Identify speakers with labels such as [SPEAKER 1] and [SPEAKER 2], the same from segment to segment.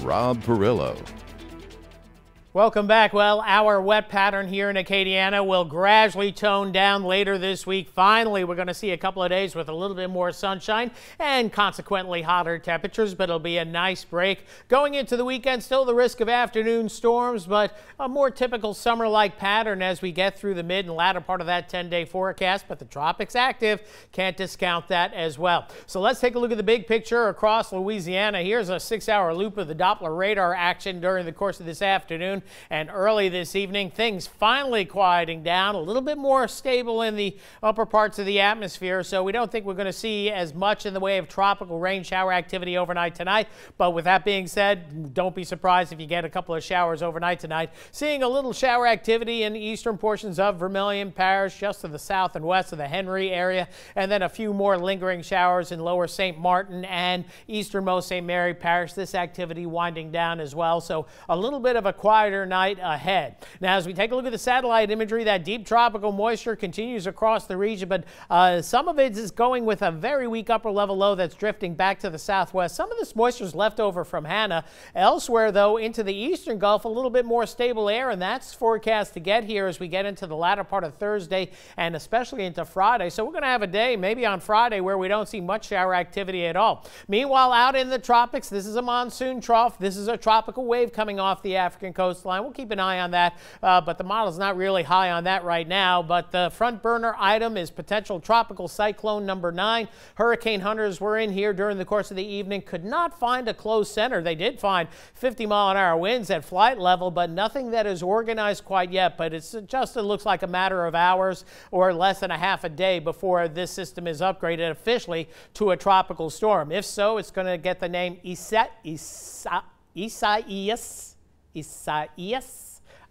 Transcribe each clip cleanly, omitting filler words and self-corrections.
[SPEAKER 1] Rob Perillo.
[SPEAKER 2] Welcome back. Well, our wet pattern here in Acadiana will gradually tone down later this week. Finally, we're going to see a couple of days with a little bit more sunshine and consequently hotter temperatures, but it'll be a nice break. Going into the weekend, still the risk of afternoon storms, but a more typical summer-like pattern as we get through the mid and latter part of that 10-day forecast, but the tropics active. Can't discount that as well. So let's take a look at the big picture across Louisiana. Here's a 6-hour loop of the Doppler radar action during the course of this afternoon. And early this evening, things finally quieting down, a little bit more stable in the upper parts of the atmosphere. So we don't think we're going to see as much in the way of tropical rain shower activity overnight tonight. But with that being said, don't be surprised if you get a couple of showers overnight tonight. Seeing a little shower activity in the eastern portions of Vermilion Parish, just to the south and west of the Henry area, and then a few more lingering showers in lower St. Martin and easternmost St. Mary Parish. This activity winding down as well. So a little bit of a quieter night ahead. Now, as we take a look at the satellite imagery, that deep tropical moisture continues across the region, but some of it is going with a very weak upper level low that's drifting back to the southwest. Some of this moisture is left over from Hanna. Elsewhere, though, into the eastern Gulf, a little bit more stable air, and that's forecast to get here as we get into the latter part of Thursday and especially into Friday. So we're going to have a day, maybe on Friday, where we don't see much shower activity at all. Meanwhile, out in the tropics, this is a monsoon trough. This is a tropical wave coming off the African coastline. We'll keep an eye on that, but the model's not really high on that right now. But the front burner item is potential tropical cyclone number 9. Hurricane hunters were in here during the course of the evening, could not find a close center. They did find 50-mile-an-hour winds at flight level, but nothing that is organized quite yet. But it looks like a matter of hours or less than a half a day before this system is upgraded officially to a tropical storm. If so, it's going to get the name Isaias.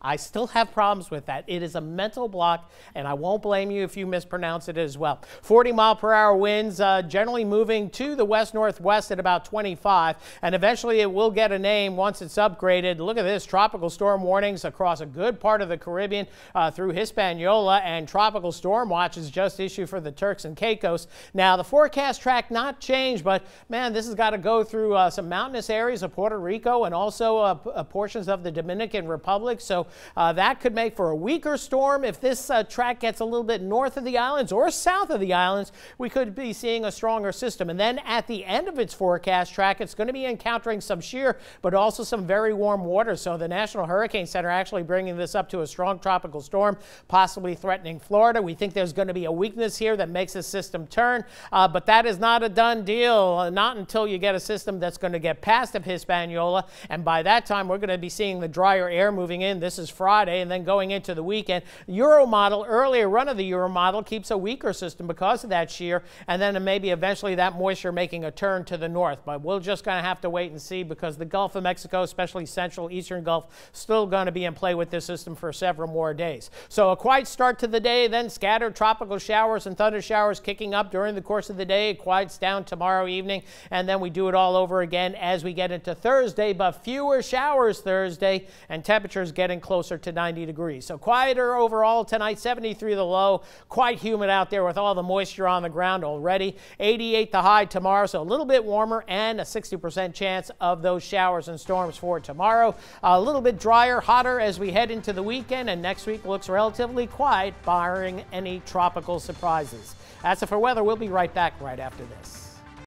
[SPEAKER 2] I still have problems with that. It is a mental block, and I won't blame you if you mispronounce it as well. 40-mile-per-hour winds generally moving to the west-northwest at about 25, and eventually it will get a name once it's upgraded. Look at this, tropical storm warnings across a good part of the Caribbean through Hispaniola, and tropical storm watches just issued for the Turks and Caicos. Now, the forecast track not changed, but man, this has got to go through some mountainous areas of Puerto Rico and also portions of the Dominican Republic. So that could make for a weaker storm. If this track gets a little bit north of the islands or south of the islands, we could be seeing a stronger system. And then at the end of its forecast track, it's going to be encountering some shear, but also some very warm water. So the National Hurricane Center actually bringing this up to a strong tropical storm, possibly threatening Florida. We think there's going to be a weakness here that makes the system turn, but that is not a done deal, not until you get a system that's going to get past of Hispaniola. And by that time, we're going to be seeing the drier air moving in. This is Friday, and then going into the weekend. Euro model, earlier run of the Euro model, keeps a weaker system because of that shear, and then maybe eventually that moisture making a turn to the north. But we're just going to have to wait and see, because the Gulf of Mexico, especially central eastern Gulf, still going to be in play with this system for several more days. So a quiet start to the day, then scattered tropical showers and thunder showers kicking up during the course of the day. It quiets down tomorrow evening, and then we do it all over again as we get into Thursday, but fewer showers Thursday, and temperatures getting closer to 90 degrees. So quieter overall tonight, 73 the low, quite humid out there with all the moisture on the ground already. 88 the high tomorrow, so a little bit warmer, and a 60% chance of those showers and storms for tomorrow. A little bit drier, hotter as we head into the weekend, and next week looks relatively quiet, barring any tropical surprises. That's it for weather. We'll be right back right after this.